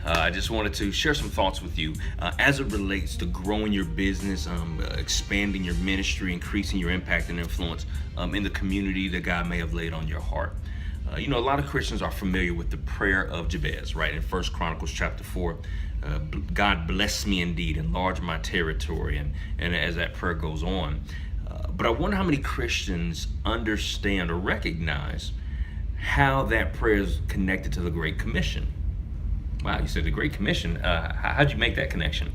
I just wanted to share some thoughts with you as it relates to growing your business, expanding your ministry, increasing your impact and influence in the community that God may have laid on your heart. A lot of Christians are familiar with the prayer of Jabez, right? In First Chronicles chapter 4, God bless me indeed, enlarge my territory, and as that prayer goes on. But I wonder how many Christians understand or recognize how that prayer is connected to the Great Commission. Wow, you said the Great Commission. How'd you make that connection?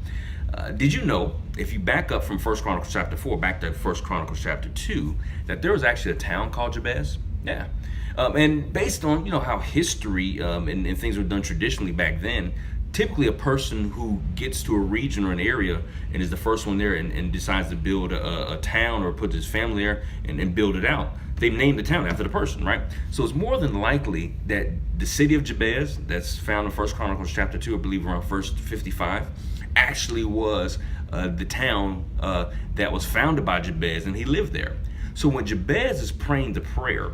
Did you know, if you back up from First Chronicles chapter 4 back to First Chronicles chapter 2, that there was actually a town called Jabez? Yeah. And based on, how history and things were done traditionally back then, typically a person who gets to a region or an area and is the first one there and decides to build a town or put his family there and build it out, they named the town after the person, right? So it's more than likely that the city of Jabez, that's found in First Chronicles chapter 2, I believe around verse 55, actually was the town that was founded by Jabez, and he lived there. So when Jabez is praying the prayer,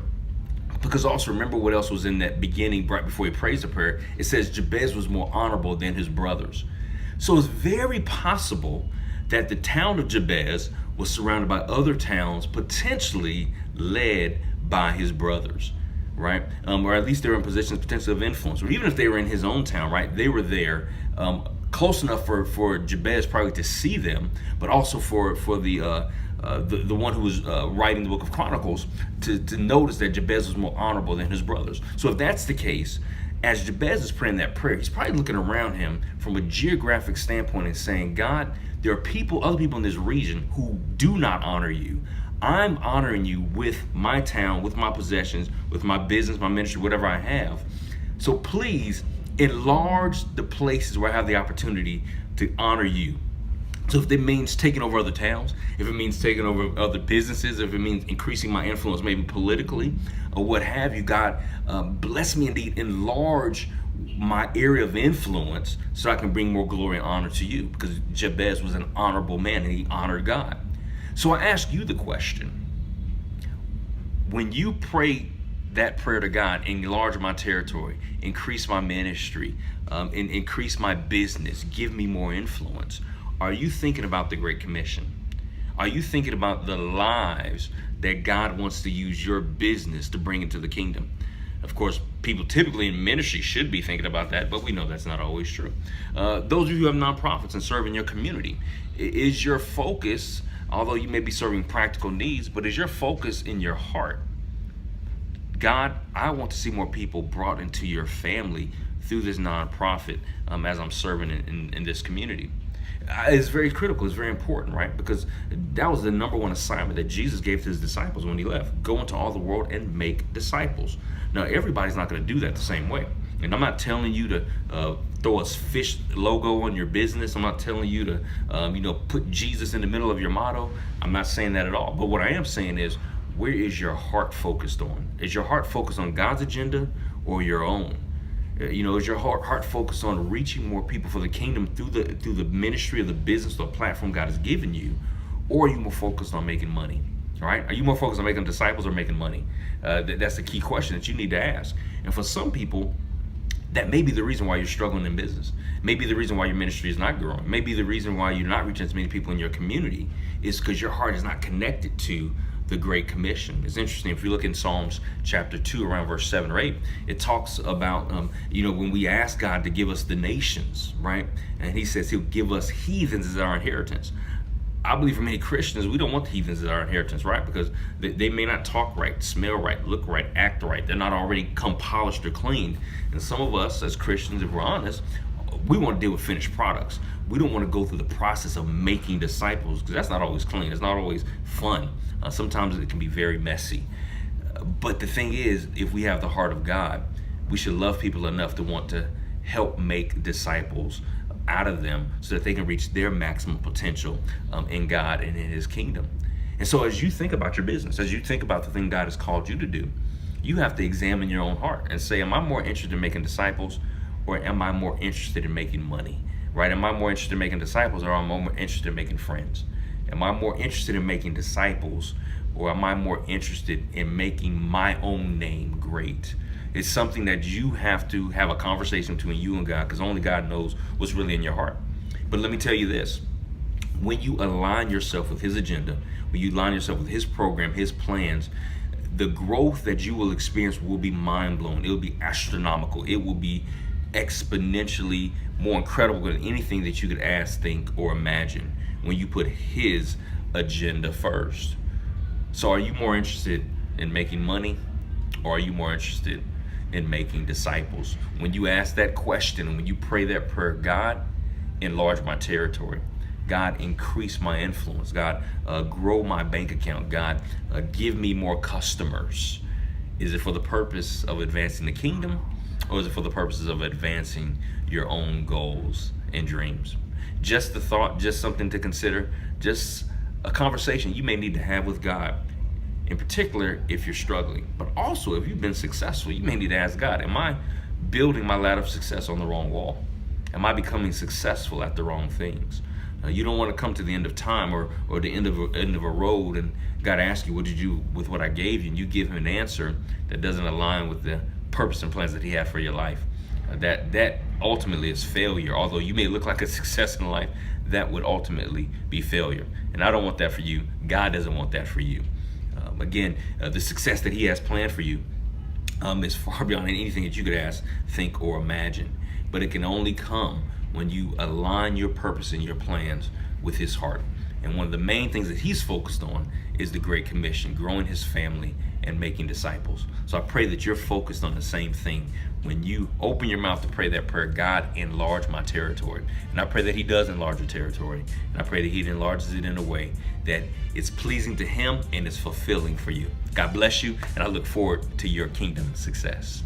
because also remember what else was in that beginning right before he prays the prayer, it says Jabez was more honorable than his brothers. So it's very possible that the town of Jabez was surrounded by other towns, potentially led by his brothers, right? Or at least they were in positions potentially of influence. Or even if they were in his own town, right? They were there close enough for Jabez probably to see them, but also for the one who was writing the book of Chronicles to notice that Jabez was more honorable than his brothers. So if that's the case, as Jabez is praying that prayer, he's probably looking around him from a geographic standpoint and saying, God, there are other people in this region who do not honor you. I'm honoring you with my town, with my possessions, with my business, my ministry, whatever I have. So please enlarge the places where I have the opportunity to honor you. So if it means taking over other towns, if it means taking over other businesses, if it means increasing my influence maybe politically or what have you, God, bless me indeed, enlarge my area of influence so I can bring more glory and honor to you, because Jabez was an honorable man and he honored God. So I ask you the question, when you pray that prayer to God, enlarge my territory, increase my ministry, and increase my business, give me more influence, are you thinking about the Great Commission? Are you thinking about the lives that God wants to use your business to bring into the kingdom? Of course, people typically in ministry should be thinking about that, but we know that's not always true. Those of you who have nonprofits and serve in your community, is your focus, although you may be serving practical needs, but is your focus in your heart, God, I want to see more people brought into your family through this nonprofit as I'm serving in this community? It's very critical, it's very important, right? Because that was the number one assignment that Jesus gave to his disciples when he left. Go into all the world and make disciples. Now, everybody's not going to do that the same way. And I'm not telling you to throw a fish logo on your business. I'm not telling you to, put Jesus in the middle of your motto. I'm not saying that at all. But what I am saying is, where is your heart focused on? Is your heart focused on God's agenda or your own? Is your heart focused on reaching more people for the kingdom through the ministry of the business or platform God has given you? Or are you more focused on making money? All right? Are you more focused on making disciples or making money? That's the key question that you need to ask. And for some people, that may be the reason why you're struggling in business. Maybe the reason why your ministry is not growing. Maybe the reason why you're not reaching as many people in your community is because your heart is not connected to the Great Commission. It's interesting, if you look in Psalms chapter 2 around verse 7 or 8, it talks about when we ask God to give us the nations, right? And he says he'll give us heathens as our inheritance. I believe for many Christians, we don't want the heathens as our inheritance, right? Because they may not talk right, smell right, look right, act right. They're not already come polished or cleaned. And some of us as Christians, if we're honest, we want to deal with finished products. We don't want to go through the process of making disciples, because that's not always clean. It's not always fun. Sometimes it can be very messy. But the thing is, if we have the heart of God, we should love people enough to want to help make disciples out of them so that they can reach their maximum potential in God and in his kingdom. And so as you think about your business, as you think about the thing God has called you to do, you have to examine your own heart and say, am I more interested in making disciples, or am I more interested in making money? Right? Am I more interested in making disciples, or am I more interested in making friends? Am I more interested in making disciples, or am I more interested in making my own name great? It's something that you have to have a conversation between you and God, because only God knows what's really in your heart. But let me tell you this: when you align yourself with His agenda, when you align yourself with His program, His plans, the growth that you will experience will be mind-blowing. It will be astronomical. It will be exponentially more incredible than anything that you could ask, think, or imagine when you put His agenda first. So are you more interested in making money, or are you more interested in making disciples? When you ask that question and when you pray that prayer, God, enlarge my territory. God, increase my influence. God, grow my bank account. God, give me more customers. Is it for the purpose of advancing the kingdom, or is it for the purposes of advancing your own goals and dreams? Just the thought, just something to consider, just a conversation you may need to have with God. In particular, if you're struggling, but also if you've been successful, you may need to ask God, am I building my ladder of success on the wrong wall? Am I becoming successful at the wrong things? You don't want to come to the end of time or the end of a road, and God asks you, what did you do with what I gave you? And you give Him an answer that doesn't align with the purpose and plans that He had for your life. That ultimately is failure. Although you may look like a success in life, that would ultimately be failure. And I don't want that for you. God doesn't want that for you. Again, the success that He has planned for you is far beyond anything that you could ask, think, or imagine. But it can only come when you align your purpose and your plans with His heart. And one of the main things that He's focused on is the Great Commission, growing His family and making disciples. So I pray that you're focused on the same thing. When you open your mouth to pray that prayer, God, enlarge my territory. And I pray that He does enlarge your territory. And I pray that He enlarges it in a way that it's pleasing to Him and it's fulfilling for you. God bless you, and I look forward to your kingdom success.